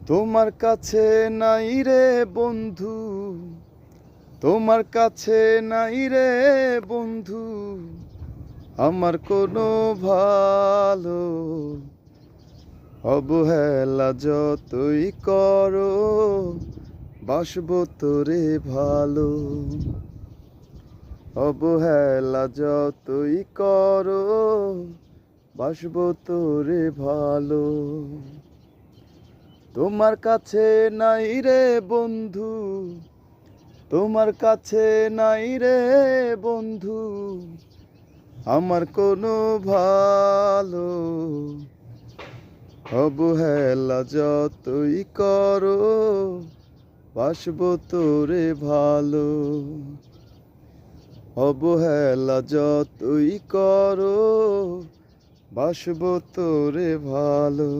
তোমার কাছে নাই রে বন্ধু, তোমার কাছে নাই রে বন্ধু, আমার কোনো ভালো। অবহেলা যতই করো, বাসবো তোরে ভালো। অবহেলা যতই করো, বাসবো তোরে ভালো। তোমার কাছে নাই রে বন্ধু, তোমার কাছে নাই রে বন্ধু, আমার কোনো ভালো। অবহেলা যতই করো, বাসবো তোরে ভালো। অবহেলা যতই করো, বাসবো তোরে ভালো।